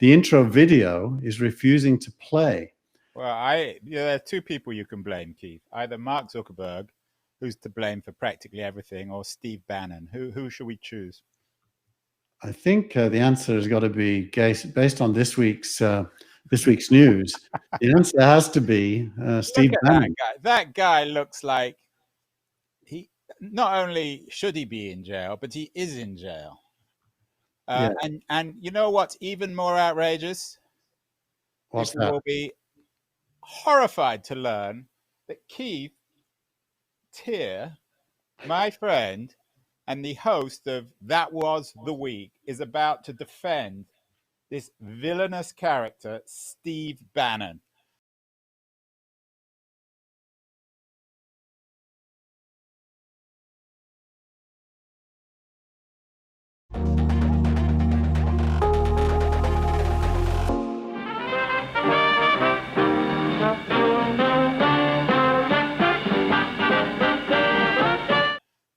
the intro video is refusing to play. Well, there are two people you can blame, Keith. Either Mark Zuckerberg, who's to blame for practically everything, or Steve Bannon. Who should we choose? I think the answer has got to be based on this week's news. The answer has to be Steve Bannon. That guy looks like he not only should he be in jail, but he is in jail. Yeah. And you know what's even more outrageous? What's People that? will be horrified to learn that Keith Tier, my friend and the host of That Was the Week, is about to defend this villainous character, Steve Bannon.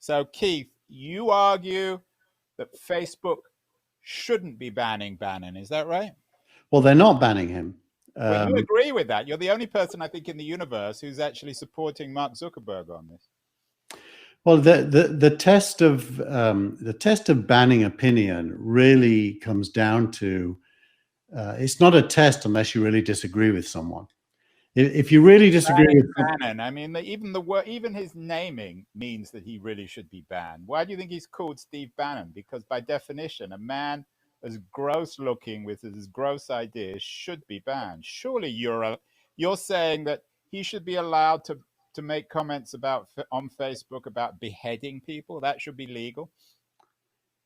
So, Keith, you argue that Facebook shouldn't be banning Bannon. Is that right? Well, they're not banning him. Well, you agree with that. You're the only person, I think, in the universe who's actually supporting Mark Zuckerberg on this. Well, the test of banning opinion really comes down to it's not a test unless you really disagree with someone. If you really disagree with Bannon, I mean, even his naming means that he really should be banned. Why do you think he's called Steve Bannon? Because by definition, a man as gross looking with as gross ideas should be banned. Surely you're saying that he should be allowed to make comments on Facebook about beheading people. That should be legal.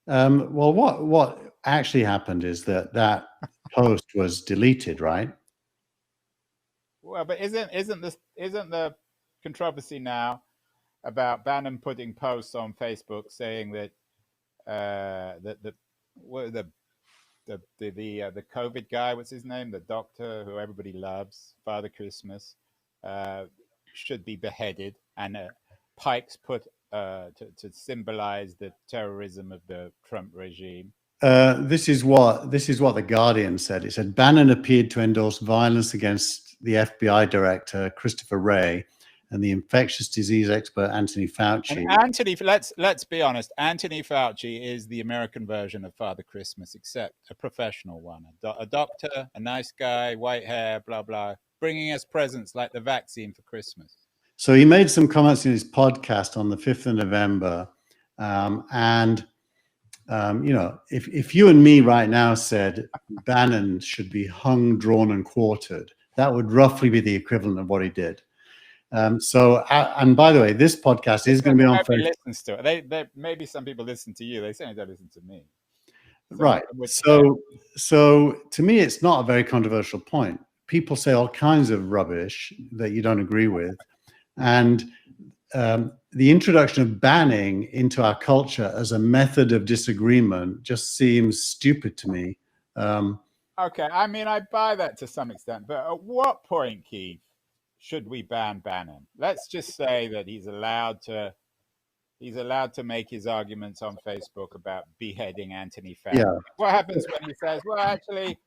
Well, what actually happened is that post was deleted, right? Well, but isn't the controversy now about Bannon putting posts on Facebook saying that the COVID guy, what's his name, the doctor who everybody loves, Father Christmas, should be beheaded, and pikes put to symbolize the terrorism of the Trump regime. This is what the Guardian said. It said Bannon appeared to endorse violence against the FBI director Christopher Wray and the infectious disease expert Anthony Fauci. And let's be honest. Anthony Fauci is the American version of Father Christmas, except a professional one, a doctor, a nice guy, white hair, blah blah, bringing us presents like the vaccine for Christmas. So he made some comments in his podcast on the 5th of November, if you and me right now said Bannon should be hung, drawn, and quartered, that would roughly be the equivalent of what he did. And by the way, this podcast is going to be on Facebook. Listens to it. They maybe some people listen to you. They certainly don't listen to me. Right. So to me, it's not a very controversial point. People say all kinds of rubbish that you don't agree with, and the introduction of banning into our culture as a method of disagreement just seems stupid to me. Okay, I mean, I buy that to some extent, but at what point, Keith, should we ban Bannon? Let's just say that he's allowed to make his arguments on Facebook about beheading Anthony Fauci. Yeah. What happens when he says, well, actually,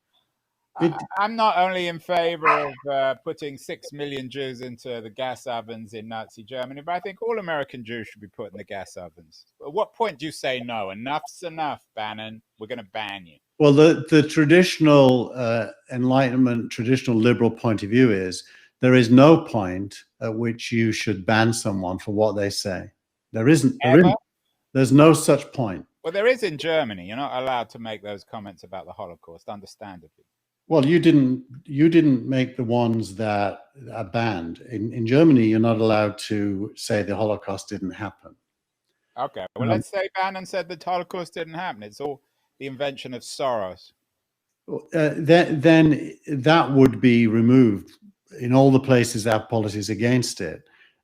I'm not only in favor of putting 6 million Jews into the gas ovens in Nazi Germany, but I think all American Jews should be put in the gas ovens. At what point do you say, no, enough's enough, Bannon, we're going to ban you? Well, the traditional Enlightenment, traditional liberal point of view is there is no point at which you should ban someone for what they say. There isn't. There's no such point. Well, there is in Germany. You're not allowed to make those comments about the Holocaust, understandably. Well, you didn't make the ones that are banned. In Germany, you're not allowed to say the Holocaust didn't happen. Okay. Well, let's say Bannon said the Holocaust didn't happen. It's all the invention of Soros. Then that would be removed in all the places that have policies against it,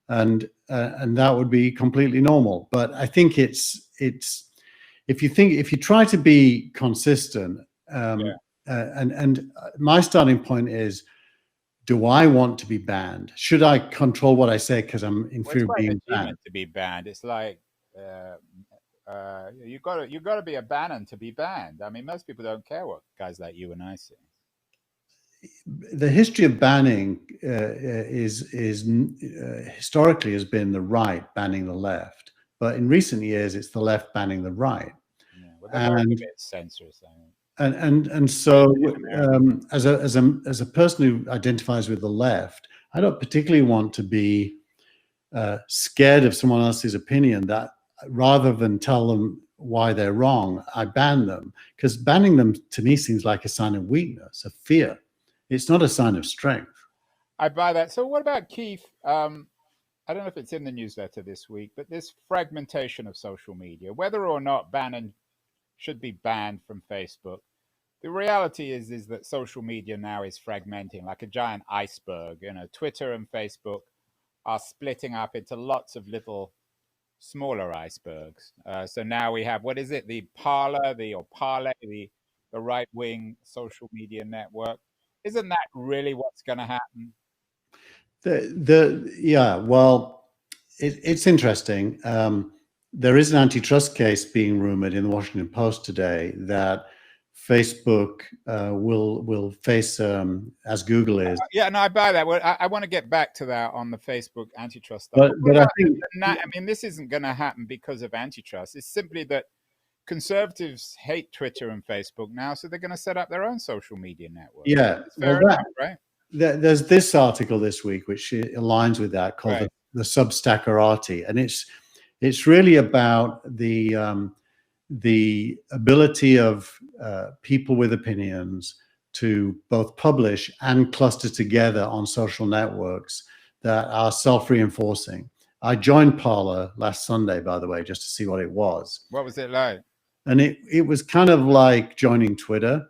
and that would be completely normal. But I think it's if you try to be consistent. And my starting point is, do I want to be banned? Should I control what I say because I'm in fear of being banned? To be banned, it's like You got to be a Bannon to be banned. I mean, most people don't care what guys like you and I say. The history of banning is historically has been the right banning the left, but in recent years it's the left banning the right. Yeah, well, they're both a bit censorous, I think. And so as a person who identifies with the left, I don't particularly want to be scared of someone else's opinion. That rather than tell them why they're wrong, I ban them, because banning them to me seems like a sign of weakness, of fear. It's not a sign of strength. I buy that. So what about Keith? I don't know if it's in the newsletter this week, but this fragmentation of social media, whether or not Bannon should be banned from Facebook, the reality is that social media now is fragmenting like a giant iceberg. You know, Twitter and Facebook are splitting up into lots of little smaller icebergs. So now we have, what is it? The Parler, the right-wing social media network. Isn't that really what's going to happen? Yeah, well, it's interesting. There is an antitrust case being rumored in the Washington Post today that Facebook will face, as Google is. Yeah, no, I buy that. Well, I want to get back to that on the Facebook antitrust stuff. But I think, I mean, this isn't going to happen because of antitrust. It's simply that conservatives hate Twitter and Facebook now, so they're going to set up their own social media network. Yeah, fair enough, right? There's this article this week which aligns with that, called the Substackerati, and it's really about the ability of people with opinions to both publish and cluster together on social networks that are self-reinforcing. I joined Parler last Sunday, by the way, just to see what it was. What was it like? And it was kind of like joining Twitter.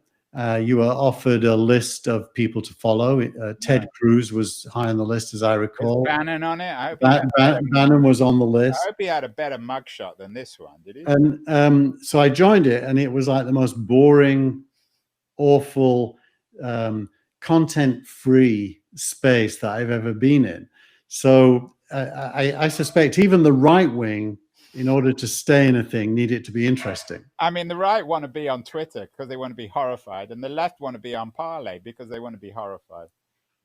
You were offered a list of people to follow. Ted Cruz was high on the list, as I recall. Was Bannon on it? Bannon was on the list. I hope he had a better mugshot than this one, did he? And so I joined it, and it was like the most boring, awful, content-free space that I've ever been in. So I suspect even the right wing, in order to stay in a thing, need it to be interesting. I mean, the right want to be on Twitter because they want to be horrified, and the left want to be on Parler because they want to be horrified,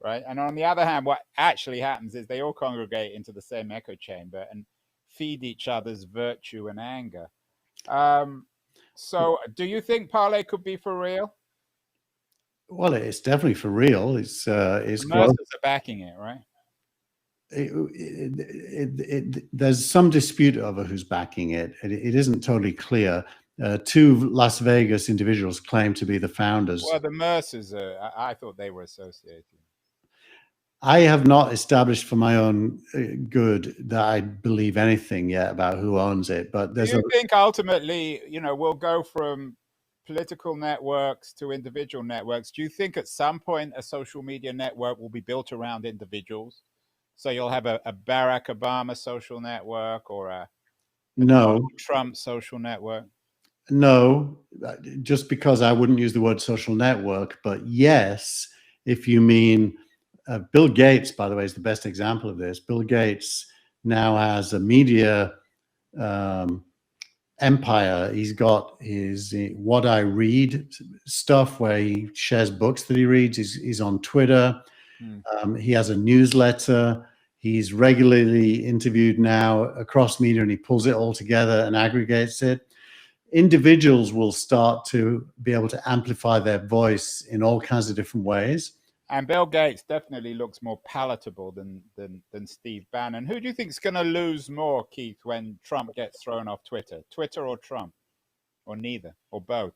right? And on the other hand, what actually happens is they all congregate into the same echo chamber and feed each other's virtue and anger. So do you think Parler could be for real? Well, it's definitely for real. It's Mercers are backing it, right? There's some dispute over who's backing it. It isn't totally clear. Two Las Vegas individuals claim to be the founders. Well, the Mercers, I thought they were associated. I have not established for my own good that I believe anything yet about who owns it. But there's. Do you think ultimately, we'll go from political networks to individual networks? Do you think at some point a social media network will be built around individuals? So you'll have a Barack Obama social network or a Donald Trump social network? No, just because I wouldn't use the word social network, but yes, if you mean Bill Gates, by the way, is the best example of this. Bill Gates now has a media empire. He's got his What I Read stuff where he shares books that he reads. He's on Twitter. He has a newsletter. He's regularly interviewed now across media, and he pulls it all together and aggregates it. Individuals will start to be able to amplify their voice in all kinds of different ways. And Bill Gates definitely looks more palatable than Steve Bannon. Who do you think is going to lose more, Keith, when Trump gets thrown off Twitter? Twitter or Trump? Or neither? Or both?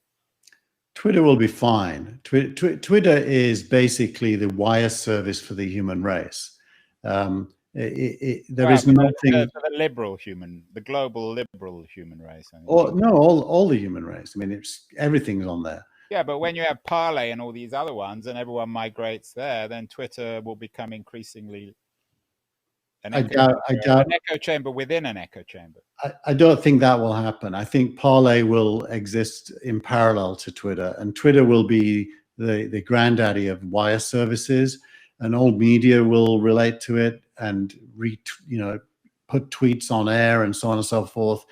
Twitter will be fine. Twitter is basically the wire service for the human race. There is nothing for the liberal human, the global liberal human race. All the human race. I mean, everything's on there. Yeah, but when you have Parler and all these other ones, and everyone migrates there, then Twitter will become increasingly an echo chamber within an echo chamber. I don't think that will happen. I think Parler will exist in parallel to Twitter, and Twitter will be the granddaddy of wire services, and all media will relate to it and put tweets on air and so on and so forth.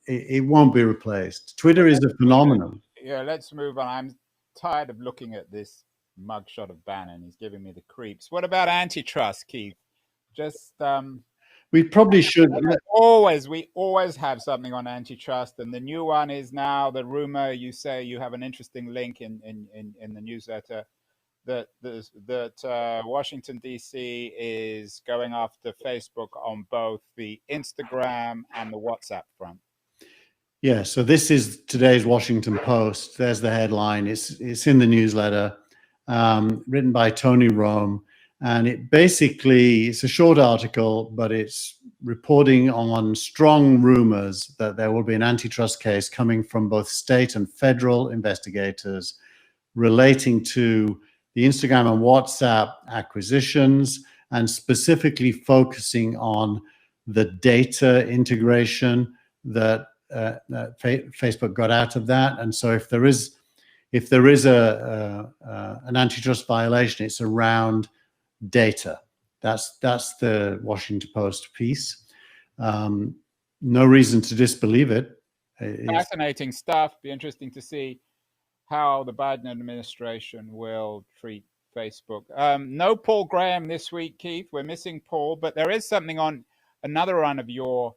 It won't be replaced. Twitter is a phenomenon. Yeah, let's move on. I'm tired of looking at this mugshot of Bannon. He's giving me the creeps. What about antitrust, Keith? Just We probably should. we always have something on antitrust, and the new one is now the rumor. You say you have an interesting link in the newsletter that Washington D.C. is going after Facebook on both the Instagram and the WhatsApp front. Yeah, so this is today's Washington Post. There's the headline. It's in the newsletter, written by Tony Rome, and it's a short article, but it's reporting on strong rumors that there will be an antitrust case coming from both state and federal investigators relating to the Instagram and WhatsApp acquisitions, and specifically focusing on the data integration that Facebook got out of that. And so if there is an antitrust violation, it's around data. That's the Washington Post piece. No reason to disbelieve it. Fascinating stuff. Be interesting to see how the Biden administration will treat Facebook. No Paul Graham this week, Keith. We're missing Paul, but there is something on another one of your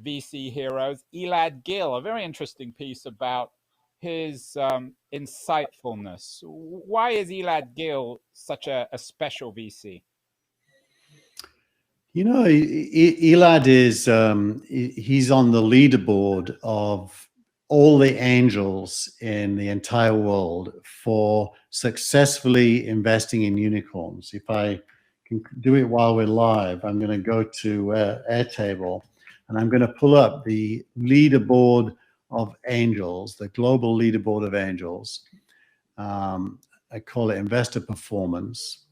VC heroes, Eli Gil, a very interesting piece about his insightfulness. Why is Eli Gil such a special VC? You know, Elad is he's on the leaderboard of all the angels in the entire world for successfully investing in unicorns. If I can do it while we're live, I'm going to go to Airtable, and I'm going to pull up the leaderboard of angels, the global leaderboard of angels. I call it investor performance.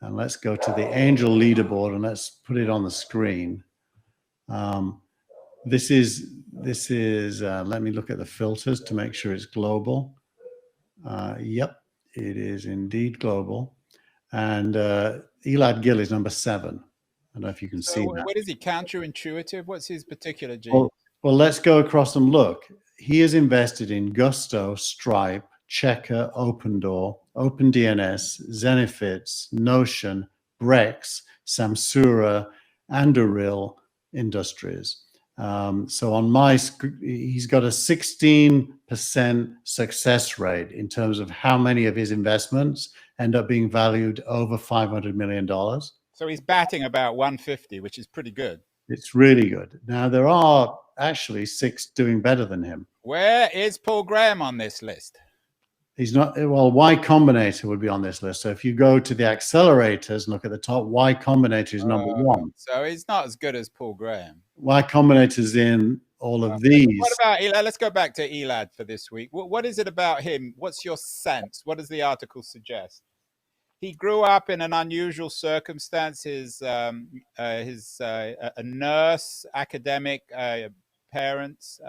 And let's go to the angel leaderboard and let's put it on the screen. This is let me look at the filters to make sure it's global. Yep, it is indeed global. And Eli Gil is number 7. I don't know if you can see that. What is he, counterintuitive? What's his particular gene? Well, let's go across and look. He is invested in Gusto, Stripe, Checker, Opendoor, OpenDNS, Zenefits, Notion, Brex, Samsura, and Anduril Industries. So on he's got a 16% success rate in terms of how many of his investments end up being valued over $500 million. So he's batting about 150, which is pretty good. It's really good. Now, there are actually 6 doing better than him. Where is Paul Graham on this list? He's not. Well, Y Combinator would be on this list. So if you go to the accelerators and look at the top, Y Combinator is number 1. So he's not as good as Paul Graham. Y Combinator's in all of these. What about Eli? Let's go back to Elad for this week. What is it about him? What's your sense? What does the article suggest? He grew up in an unusual circumstance. A nurse, academic, parents.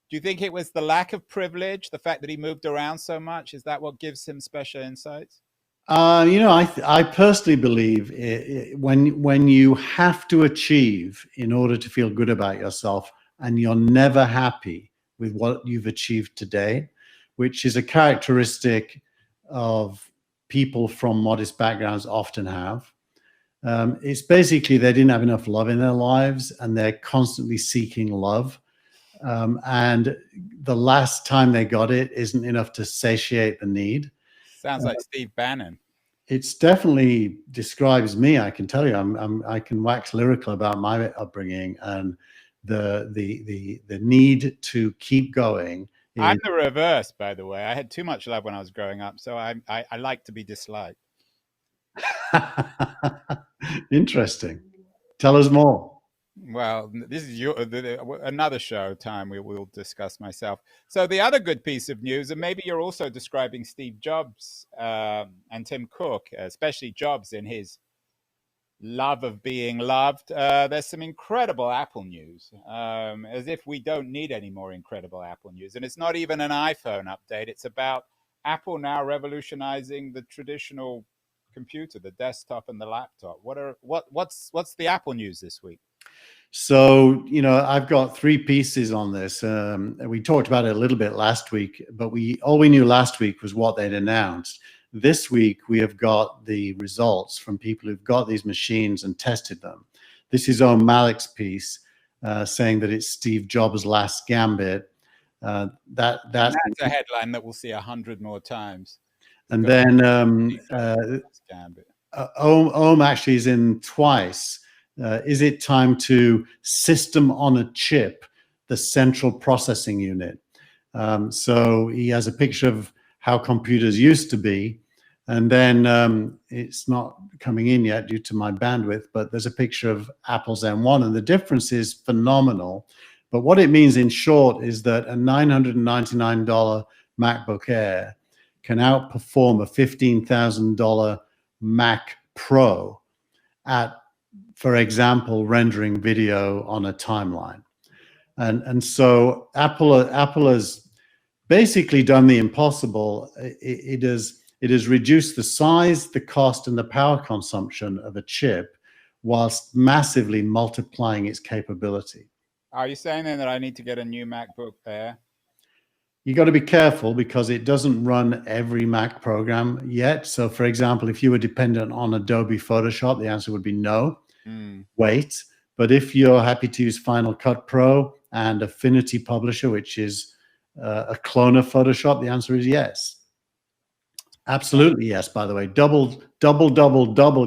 Do you think it was the lack of privilege, the fact that he moved around so much? Is that what gives him special insights? I personally believe when you have to achieve in order to feel good about yourself, and you're never happy with what you've achieved today, which is a characteristic of people from modest backgrounds often have. It's basically they didn't have enough love in their lives, and they're constantly seeking love. And the last time they got it isn't enough to satiate the need. Sounds like Steve Bannon. It's definitely describes me. I can tell you, I can wax lyrical about my upbringing and the need to keep going. I'm the reverse, by the way. I had too much love when I was growing up, so I like to be disliked. Interesting. Tell us more. Well, this is another show time we will discuss myself. So the other good piece of news, and maybe you're also describing Steve Jobs and Tim Cook, especially Jobs in his love of being loved. There's some incredible Apple news, as if we don't need any more incredible Apple news. And it's not even an iPhone update. It's about Apple now revolutionizing the traditional computer, the desktop and the laptop. What's the Apple news this week? So, I've got three pieces on this. We talked about it a little bit last week, but all we knew last week was what they'd announced. This week, we have got the results from people who've got these machines and tested them. This is Om Malik's piece saying that it's Steve Jobs' last gambit. That's a headline that we'll see 100 more times. And then Om actually is in twice. Is it time to system on a chip the central processing unit? So he has a picture of how computers used to be. And then it's not coming in yet due to my bandwidth, but there's a picture of Apple's M1, and the difference is phenomenal. But what it means in short is that a $999 MacBook Air can outperform a $15,000 Mac Pro at, for example, rendering video on a timeline. And so Apple has basically done the impossible. It has reduced the size, the cost, and the power consumption of a chip whilst massively multiplying its capability. Are you saying then that I need to get a new MacBook Air? You got to be careful because it doesn't run every Mac program yet. So, for example, if you were dependent on Adobe Photoshop, the answer would be no. Wait. But if you're happy to use Final Cut Pro and Affinity Publisher, which is a clone of Photoshop, the answer is yes. Absolutely yes, by the way. Double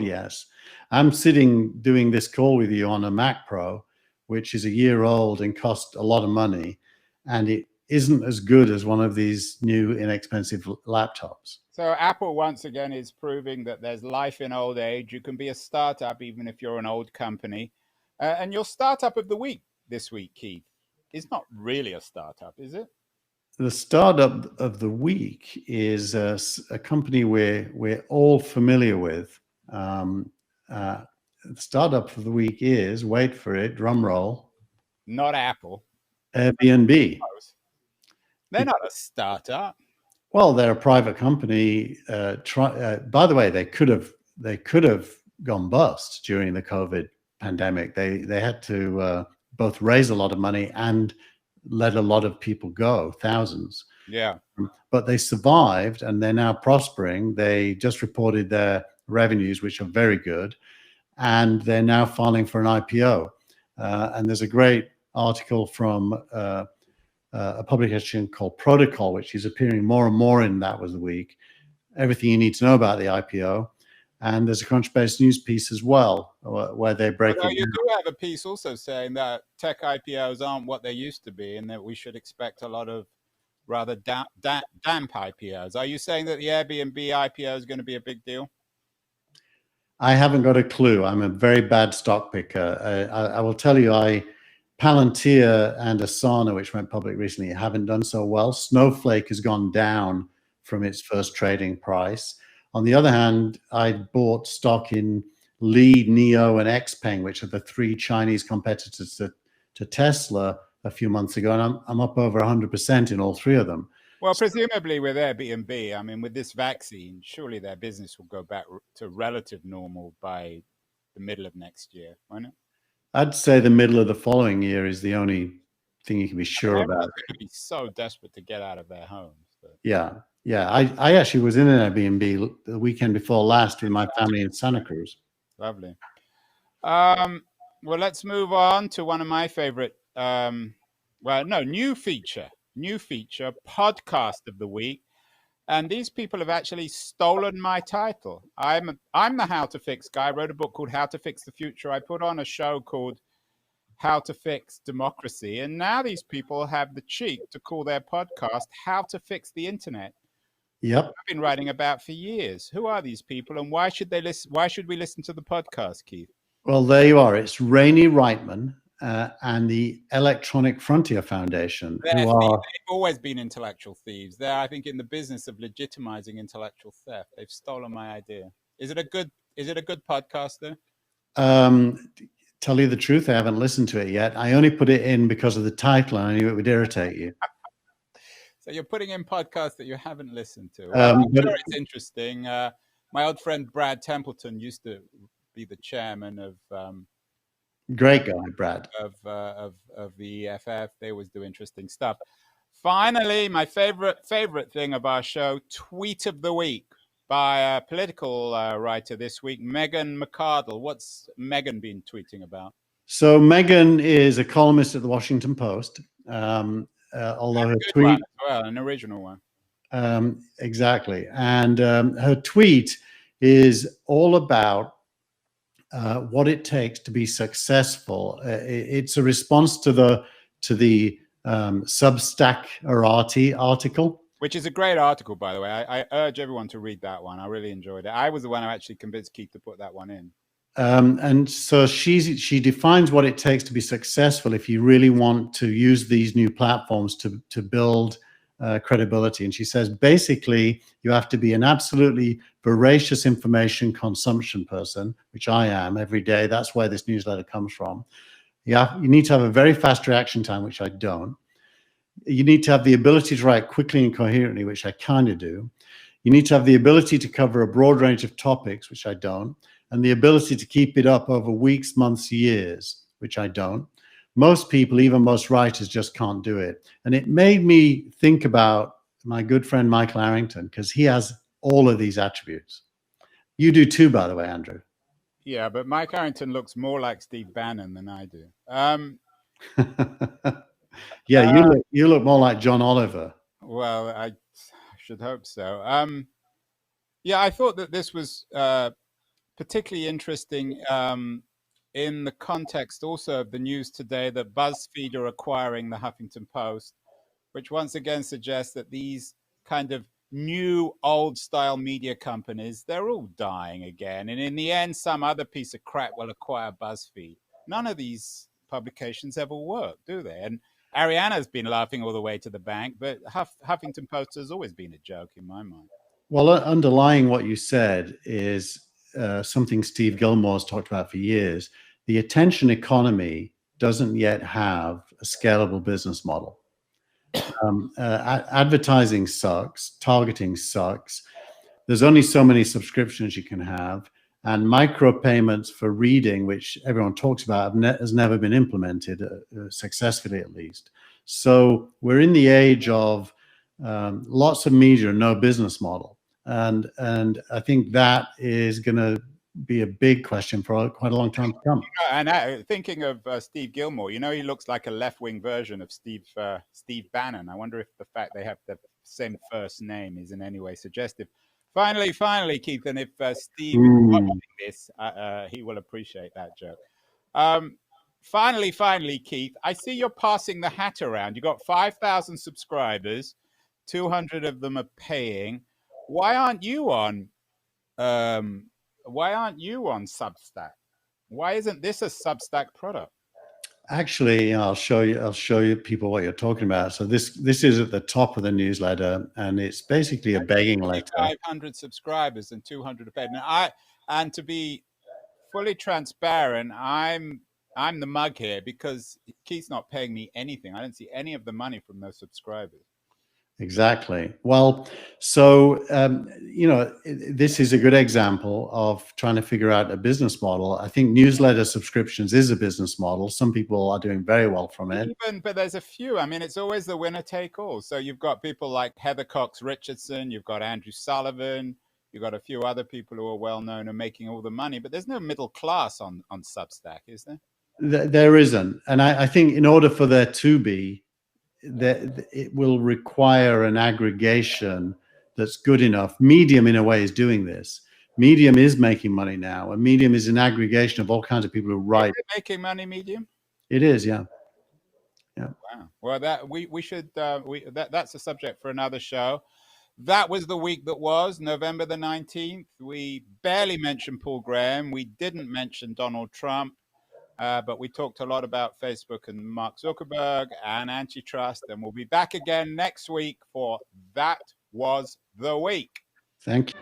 yes. I'm sitting doing this call with you on a Mac Pro, which is a year old and cost a lot of money. And it isn't as good as one of these new inexpensive laptops. So Apple, once again, is proving that there's life in old age. You can be a startup even if you're an old company. And your startup of the week this week, Keith, is not really a startup, is it? The startup of the week is a company we're all familiar with. The startup of the week is, wait for it, drum roll. Not Apple. Airbnb. They're not a startup. Well, they're a private company. By the way, they could have gone bust during the COVID pandemic. They had to both raise a lot of money and let a lot of people go, thousands. Yeah. But they survived and they're now prospering. They just reported their revenues, which are very good, and they're now filing for an IPO. And there's a great article from a publication called Protocol, which is appearing more and more in That Was the Week. Everything you need to know about the IPO. And there's a Crunchbase News piece as well, where they break it down. You do have a piece also saying that tech IPOs aren't what they used to be and that we should expect a lot of rather damp IPOs. Are you saying that the Airbnb IPO is going to be a big deal? I haven't got a clue. I'm a very bad stock picker. I will tell you, Palantir and Asana, which went public recently, haven't done so well. Snowflake has gone down from its first trading price. On the other hand, I bought stock in Li, Neo, and Xpeng, which are the three Chinese competitors to Tesla a few months ago, and I'm up over 100% in all three of them. Well, presumably with Airbnb, I mean, with this vaccine, surely their business will go back to relative normal by the middle of next year, won't it? I'd say the middle of the following year is the only thing you can be sure about. They're going to be so desperate to get out of their homes. But... Yeah. I actually was in an Airbnb the weekend before last with my family in Santa Cruz. Lovely. Well, let's move on to one of my favorite, new feature, podcast of the week. And these people have actually stolen my title. I'm the How to Fix guy. I wrote a book called How to Fix the Future. I put on a show called How to Fix Democracy. And now these people have the cheek to call their podcast How to Fix the Internet. Yep. I've been writing about for years. Who are these people and why should they listen? Why should we listen to the podcast, Keith? Well, there you are. It's Rainey Reitman and the Electronic Frontier Foundation. They've always been intellectual thieves. They're, I think, in the business of legitimizing intellectual theft. They've stolen my idea. Is it a good podcast though? Tell you the truth, I haven't listened to it yet. I only put it in because of the title and I knew it would irritate you. So you're putting in podcasts that you haven't listened to. I'm sure it's interesting. My old friend Brad Templeton used to be the chairman of Great guy, Brad. Of the EFF. They always do interesting stuff. Finally, my favorite thing of our show, tweet of the week by a political writer this week, Megan McArdle. What's Megan been tweeting about? So Megan is a columnist at the Washington Post. Although her tweet, one as well, an original one. Exactly, and her tweet is all about what it takes to be successful. It's a response to the Substack article, which is a great article, by the way. I urge everyone to read that one. I really enjoyed it. I was the one who actually convinced Keith to put that one in. And so she defines what it takes to be successful if you really want to use these new platforms to build credibility. And she says, basically, you have to be an absolutely voracious information consumption person, which I am every day. That's where this newsletter comes from. You need to have a very fast reaction time, which I don't. You need to have the ability to write quickly and coherently, which I kind of do. You need to have the ability to cover a broad range of topics, which I don't, and the ability to keep it up over weeks, months, years, which I don't. Most people, even most writers, just can't do it. And it made me think about my good friend Michael Arrington, because he has all of these attributes. You do too, by the way, Andrew. Yeah, but Mike Arrington looks more like Steve Bannon than I do. Yeah, you look more like John Oliver. Well, I should hope so. Yeah, I thought that this was particularly interesting in the context also of the news today that BuzzFeed are acquiring the Huffington Post, which once again suggests that these kind of new old style media companies, they're all dying again. And in the end, some other piece of crap will acquire BuzzFeed. None of these publications ever work, do they? And Ariana's been laughing all the way to the bank, but Huffington Post has always been a joke in my mind. Well, underlying what you said is something Steve Gilmore's talked about for years. The attention economy doesn't yet have a scalable business model. Advertising sucks, targeting sucks. There's only so many subscriptions you can have, and micropayments for reading, which everyone talks about, has never been implemented successfully, at least. So we're in the age of lots of media and no business model, and I think that is going to be a big question for quite a long time to come. And thinking of Steve Gilmore, he looks like a left-wing version of Steve Bannon. I wonder if the fact they have the same first name is in any way suggestive. Finally, Keith, and if Steve is watching this, he will appreciate that joke. Finally, Keith, I see you're passing the hat around. You got 5,000 subscribers, 200 of them are paying. Why aren't you on Substack? Why isn't this a Substack product? Actually, I'll show you people what you're talking about. So this is at the top of the newsletter, and it's basically a begging letter. 500 subscribers and 200 paid. And to be fully transparent, I'm the mug here because Keith's not paying me anything. I don't see any of the money from those subscribers. Exactly. Well, so, this is a good example of trying to figure out a business model. I think newsletter subscriptions is a business model. Some people are doing very well from it. But there's a few. I mean, it's always the winner take all. So you've got people like Heather Cox Richardson, you've got Andrew Sullivan, you've got a few other people who are well known and making all the money, but there's no middle class on Substack, is there? There isn't. And I think in order for there to be, it will require an aggregation that's good enough. Medium, in a way, is doing this. Medium is making money now, and Medium is an aggregation of all kinds of people who write. Is it making money, Medium? It is, yeah. Wow. Well, that we should that's a subject for another show. That was the week that was November the 19th. We barely mentioned Paul Graham. We didn't mention Donald Trump. But we talked a lot about Facebook and Mark Zuckerberg and Antitrust, and we'll be back again next week for That Was the Week. Thank you.